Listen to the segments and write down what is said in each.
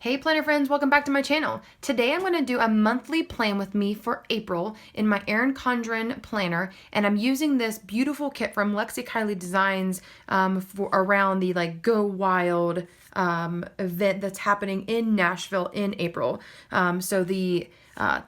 Hey planner friends, welcome back to my channel. Today I'm going to do a monthly plan with me for April in my Erin Condren planner, and I'm using this beautiful kit from LexieKyleeDesigns for around the Go Wild event that's happening in Nashville in April. So the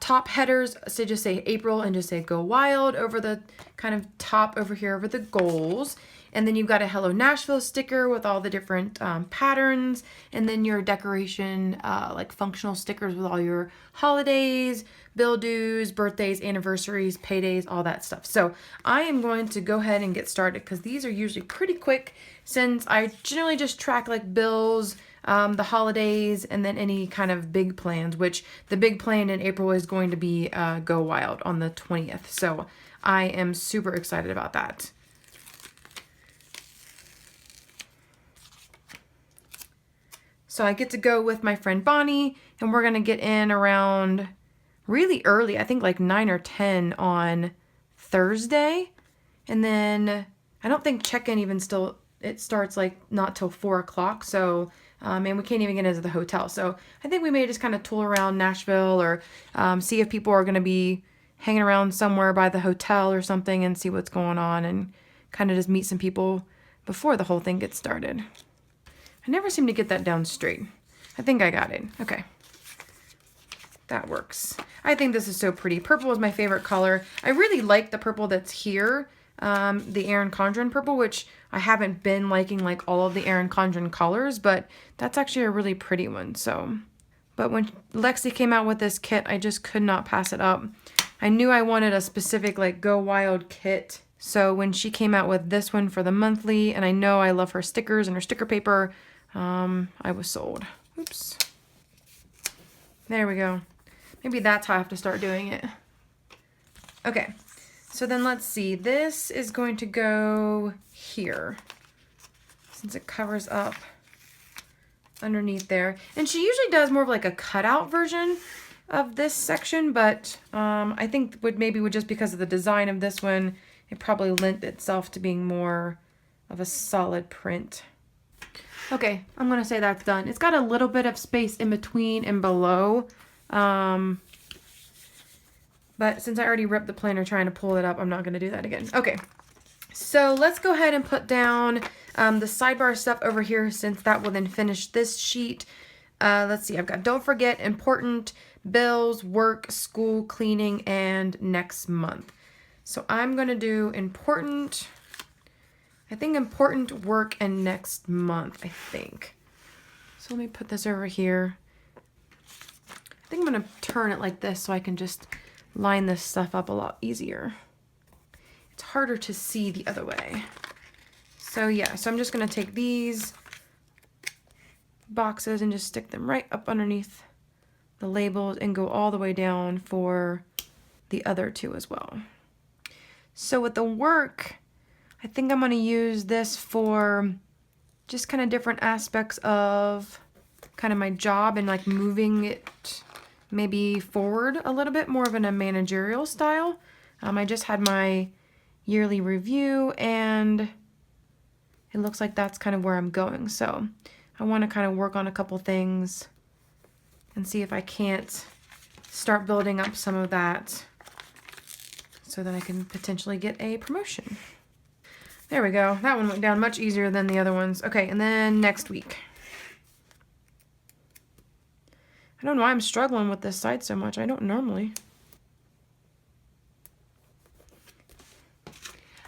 top headers so just say April and just say Go Wild over the kind of top over here over the goals. And then you've got a Hello Nashville sticker with all the different patterns, and then your decoration, like functional stickers with all your holidays, bill dues, birthdays, anniversaries, paydays, all that stuff. So I am going to go ahead and get started because these are usually pretty quick since I generally just track like bills, the holidays, and then any kind of big plans, which the big plan in April is going to be Go Wild on the 20th. So I am super excited about that. So I get to go with my friend Bonnie, and we're going to get in around really early, I think like 9 or 10 on Thursday. And then I don't think check-in even still, it starts like not till 4 o'clock. So, and we can't even get into the hotel. So I think we may just kind of tool around Nashville or see if people are going to be hanging around somewhere by the hotel or something and see what's going on and kind of just meet some people before the whole thing gets started. I never seem to get that down straight. I think I got it. Okay. That works. I think this is so pretty. Purple is my favorite color. I really like the purple that's here, the Erin Condren purple, which I haven't been liking like all of the Erin Condren colors, but that's actually a really pretty one. So, but when Lexi came out with this kit, I just could not pass it up. I knew I wanted a specific like Go Wild kit. So when she came out with this one for the monthly, and I know I love her stickers and her sticker paper, I was sold. Oops. There we go. Maybe that's how I have to start doing it. Okay, so then let's see. This is going to go here since it covers up underneath there. And she usually does more of like a cutout version of this section, but I think maybe just because of the design of this one, it probably lent itself to being more of a solid print. Okay, I'm going to say that's done. It's got a little bit of space in between and below. But since I already ripped the planner trying to pull it up, I'm not going to do that again. Okay, so let's go ahead and put down the sidebar stuff over here since that will then finish this sheet. Let's see, I've got don't forget, important, bills, work, school, cleaning, and next month. So I'm going to do important... I think important, work, and next month, I think. So let me put this over here. I think I'm going to turn it like this so I can just line this stuff up a lot easier. It's harder to see the other way. So yeah, so I'm just going to take these boxes and just stick them right up underneath the labels and go all the way down for the other two as well. So with the work, I think I'm going to use this for just kind of different aspects of kind of my job and like moving it maybe forward a little bit more of in a managerial style. I just had my yearly review and it looks like that's kind of where I'm going. So I want to kind of work on a couple things and see if I can't start building up some of that so that I can potentially get a promotion. There we go. That one went down much easier than the other ones. Okay, and then next week. I don't know why I'm struggling with this side so much. I don't normally.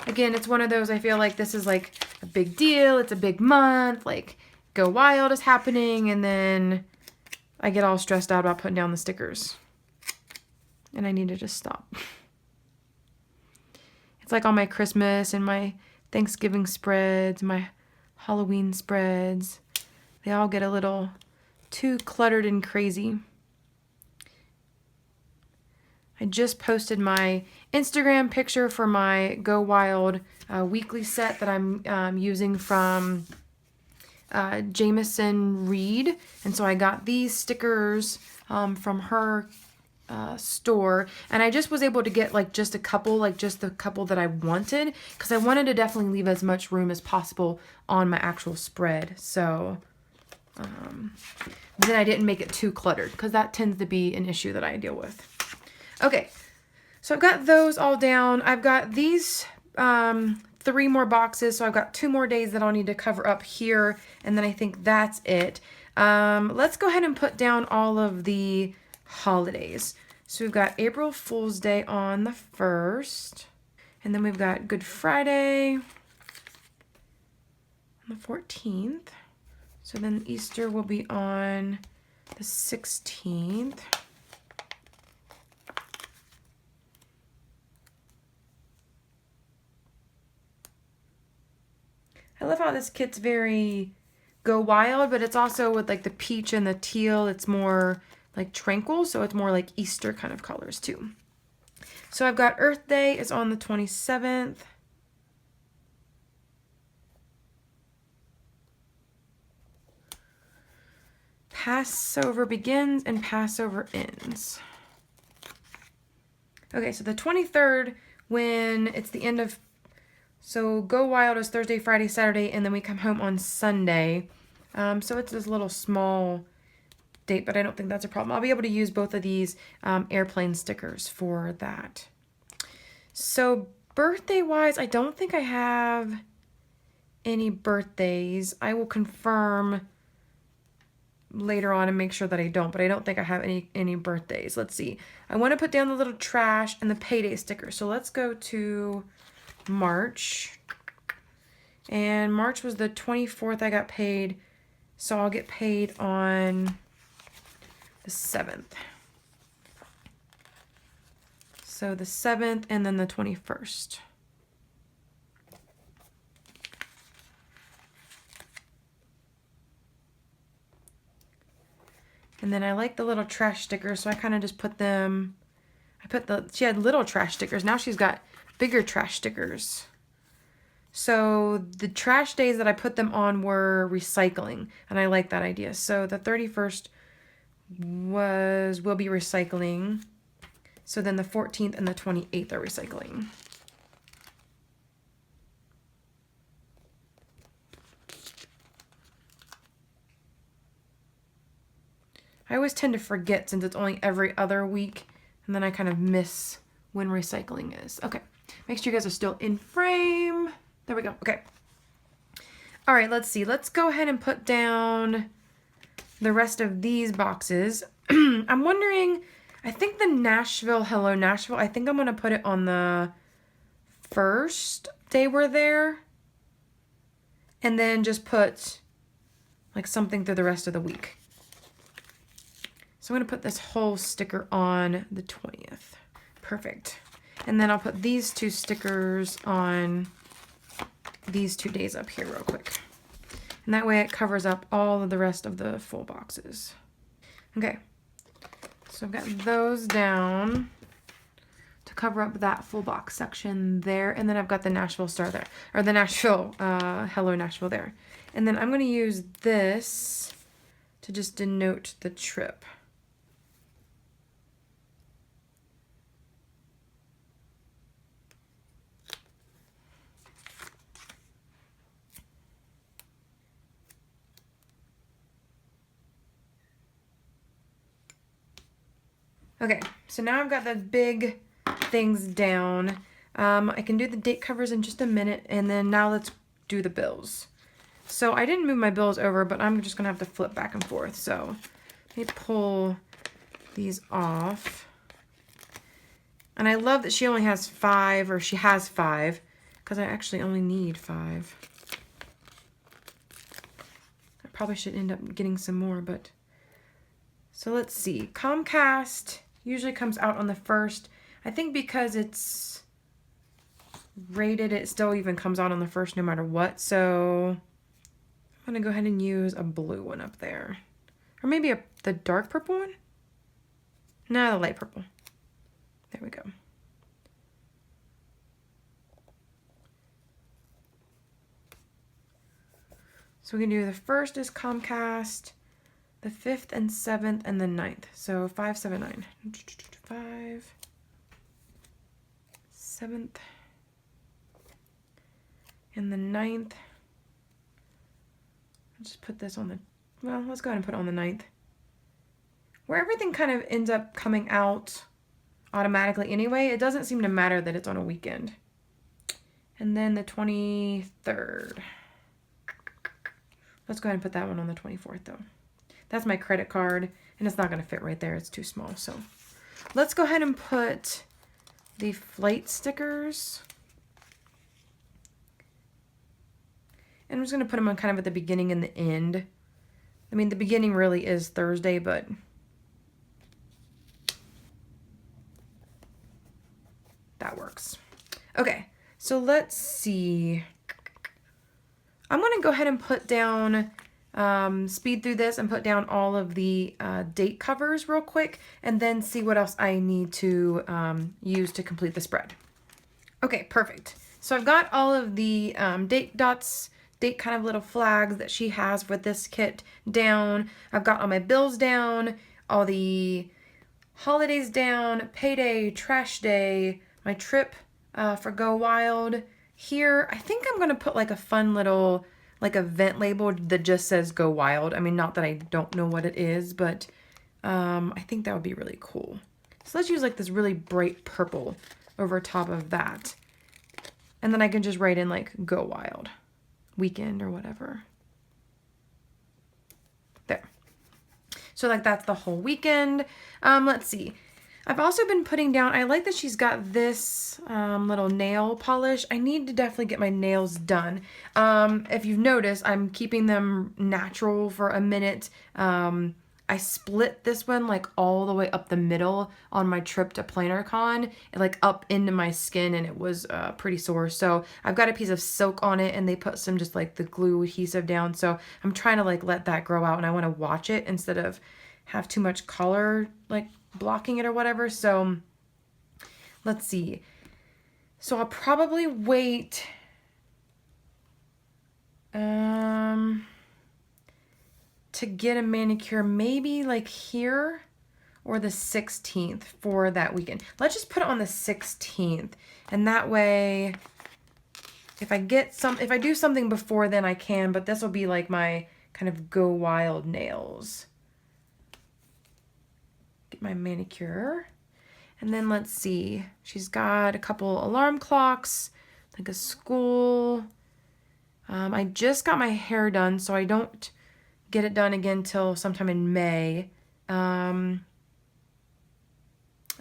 Again, it's one of those, I feel like this is like a big deal. It's a big month. Like Go Wild is happening. And then I get all stressed out about putting down the stickers. And I need to just stop. It's like all my Christmas and my Thanksgiving spreads, my Halloween spreads, they all get a little too cluttered and crazy. I just posted my Instagram picture for my Go Wild weekly set that I'm using from Jameson Reed. And so I got these stickers from her store, and I just was able to get like just a couple, like just the couple that I wanted, because I wanted to definitely leave as much room as possible on my actual spread. So Then I didn't make it too cluttered because that tends to be an issue that I deal with. Okay, so I've got those all down. I've got these 3 more boxes, so I've got 2 more days that I'll need to cover up here, and then I think that's it. Let's go ahead and put down all of the holidays. So we've got April Fool's Day on the 1st, and then we've got Good Friday on the 14th. So then Easter will be on the 16th. I love how this kit's very go wild, but it's also with like the peach and the teal, it's more like tranquil, so it's more like Easter kind of colors too. So I've got Earth Day is on the 27th. Passover begins and Passover ends. Okay, so the 23rd, when it's the end of, so Go Wild is Thursday, Friday, Saturday, and then we come home on Sunday. So it's this little small date, but I don't think that's a problem. I'll be able to use both of these airplane stickers for that. So birthday-wise, I don't think I have any birthdays. I will confirm later on and make sure that I don't, but I don't think I have any birthdays. Let's see. I want to put down the little trash and the payday sticker. So let's go to March. And March was the 24th I got paid. So I'll get paid on the 7th. So the 7th and then the 21st. And then I like the little trash stickers, so I kind of just put them, she had little trash stickers. Now she's got bigger trash stickers. So the trash days that I put them on were recycling, and I like that idea. So the 31st will be recycling. So then the 14th and the 28th are recycling. I always tend to forget since it's only every other week, and then I kind of miss when recycling is. Okay, make sure you guys are still in frame. There we go. Okay. All right, let's see. Let's go ahead and put down the rest of these boxes. I'm wondering, I think the Nashville, Hello Nashville, I think I'm going to put it on the first day we're there, and then just put like something through the rest of the week. So I'm going to put this whole sticker on the 20th. Perfect. And then I'll put these 2 stickers on these 2 days up here real quick. And that way it covers up all of the rest of the full boxes. Okay. So I've got those down to cover up that full box section there. And then I've got the Nashville star there. Or the Nashville, Hello Nashville there. And then I'm going to use this to just denote the trip. Okay, so now I've got the big things down. I can do the date covers in just a minute, and then now let's do the bills. So I didn't move my bills over, but I'm just going to have to flip back and forth. So let me pull these off. And I love that she only has 5, or she has 5, because I actually only need 5. I probably should end up getting some more, but... So let's see. Comcast usually comes out on the 1st. I think because it's rated, it still even comes out on the 1st no matter what. So I'm going to go ahead and use a blue one up there. Or maybe the dark purple one? No, the light purple. There we go. So we can do the 1st is Comcast, the 5th and 7th and the 9th. So 5, 7, 9. 5, 7th, and the 9th. I'll just put this on the well, let's go ahead and put it on the 9th. Where everything kind of ends up coming out automatically anyway, it doesn't seem to matter that it's on a weekend. And then the 23rd. Let's go ahead and put that one on the 24th though. That's my credit card, and it's not going to fit right there. It's too small. So let's go ahead and put the flight stickers. And I'm just going to put them on kind of at the beginning and the end. I mean, the beginning really is Thursday, but that works. Okay, so let's see. I'm going to go ahead and put down, speed through this and put down all of the date covers real quick, and then see what else I need to use to complete the spread. Okay, perfect. So I've got all of the date dots, date kind of little flags that she has with this kit down. I've got all my bills down, all the holidays down, payday, trash day, my trip for Go Wild. Here, I think I'm going to put like a fun little like event label that just says Go Wild. I mean, not that I don't know what it is, but I think that would be really cool. So let's use like this really bright purple over top of that. And then I can just write in like Go Wild weekend or whatever. There. So like that's the whole weekend. Let's see. I've also been putting down, I like that she's got this little nail polish. I need to definitely get my nails done. If you've noticed, I'm keeping them natural for a minute. I split this one like all the way up the middle on my trip to PlannerCon, and like up into my skin, and it was pretty sore. So I've got a piece of silk on it, and they put some just like the glue adhesive down. So I'm trying to like let that grow out, and I want to watch it instead of have too much color like blocking it or whatever. So let's see. So I'll probably wait to get a manicure maybe like here or the 16th for that weekend. Let's just put it on the 16th, and that way if I do something before then I can, but this will be like my kind of Go Wild nails. Get my manicure. And then let's see, she's got a couple alarm clocks, like a school. I just got my hair done, so I don't get it done again till sometime in May. And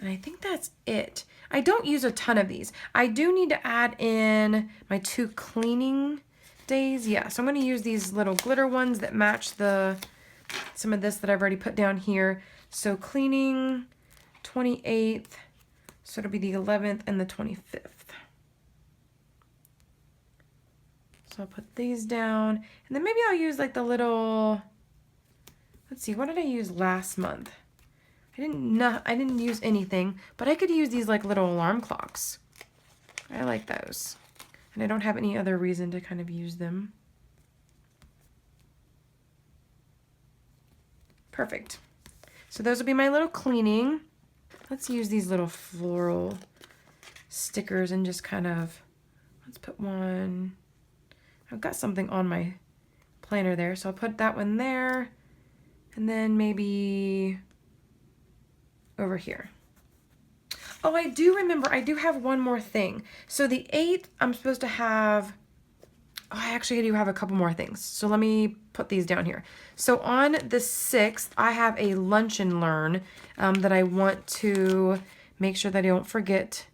I think that's it. I don't use a ton of these. I do need to add in my 2 cleaning days. Yeah, so I'm going to use these little glitter ones that match some of this that I've already put down here. So cleaning 28th, so it'll be the 11th and the 25th. So I'll put these down, and then maybe I'll use like the little, let's see, what did I use last month? I didn't use anything, but I could use these like little alarm clocks. I like those. And I don't have any other reason to kind of use them. Perfect. So those will be my little cleaning. Let's use these little floral stickers and just kind of, let's put one. I've got something on my planner there, so I'll put that one there, and then maybe over here. Oh, I do remember, I do have one more thing. So the 8th, I'm supposed to have, oh, I actually do have a couple more things. So let me put these down here. So on the 6th, I have a lunch and learn that I want to make sure that I don't forget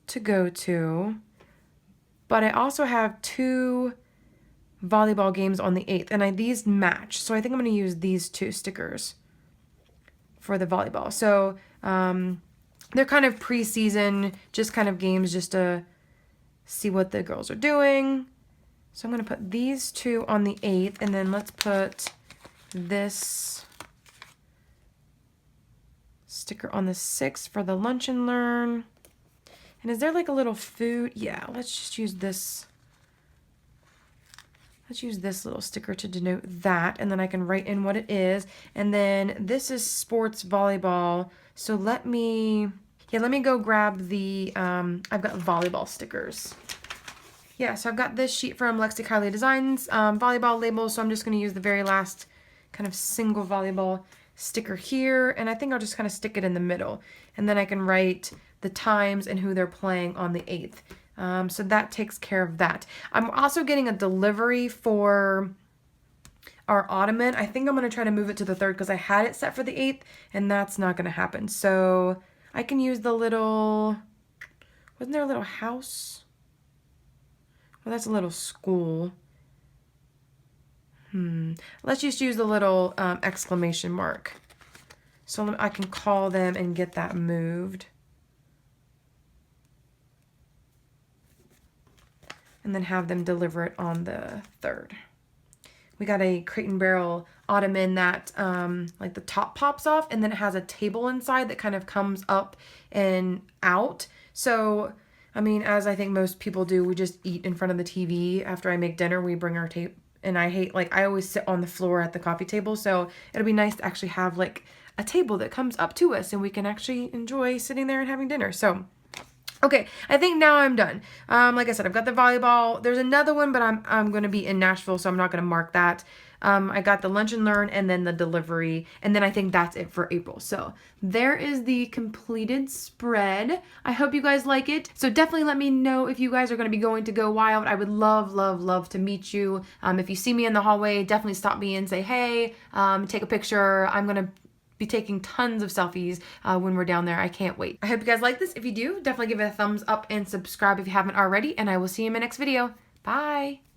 to go to. But I also have 2 volleyball games on the 8th, and these match. So I think I'm going to use these 2 stickers for the volleyball. So they're kind of preseason, just kind of games just to see what the girls are doing. So I'm going to put these 2 on the 8th, and then let's put this sticker on the 6th for the lunch and learn. And is there like a little food? Yeah, let's just use this. Let's use this little sticker to denote that, and then I can write in what it is. And then this is sports volleyball. So let me go grab the, I've got volleyball stickers. Yeah, so I've got this sheet from LexieKyleeDesigns, volleyball labels, so I'm just going to use the very last kind of single volleyball sticker here, and I think I'll just kind of stick it in the middle, and then I can write the times and who they're playing on the 8th. So that takes care of that. I'm also getting a delivery for our ottoman. I think I'm going to try to move it to the 3rd because I had it set for the 8th, and that's not going to happen. So I can use the little, wasn't there a little house? Well, that's a little school. Let's just use the little exclamation mark. So I can call them and get that moved. And then have them deliver it on the 3rd. We got a Crate and Barrel ottoman that like the top pops off, and then it has a table inside that kind of comes up and out. So, I mean, as I think most people do, we just eat in front of the TV. After I make dinner, we bring our table. And I hate, like, I always sit on the floor at the coffee table, so it'll be nice to actually have, like, a table that comes up to us, and we can actually enjoy sitting there and having dinner. So, okay, I think now I'm done. Like I said, I've got the volleyball. There's another one, but I'm going to be in Nashville, so I'm not going to mark that. I got the lunch and learn and then the delivery, and then I think that's it for April. So there is the completed spread. I hope you guys like it. So definitely let me know if you guys are going to be going to Go Wild. I would love, love, love to meet you. If you see me in the hallway, definitely stop me and say, hey, take a picture. I'm going to be taking tons of selfies when we're down there. I can't wait. I hope you guys like this. If you do, definitely give it a thumbs up and subscribe if you haven't already, and I will see you in my next video. Bye.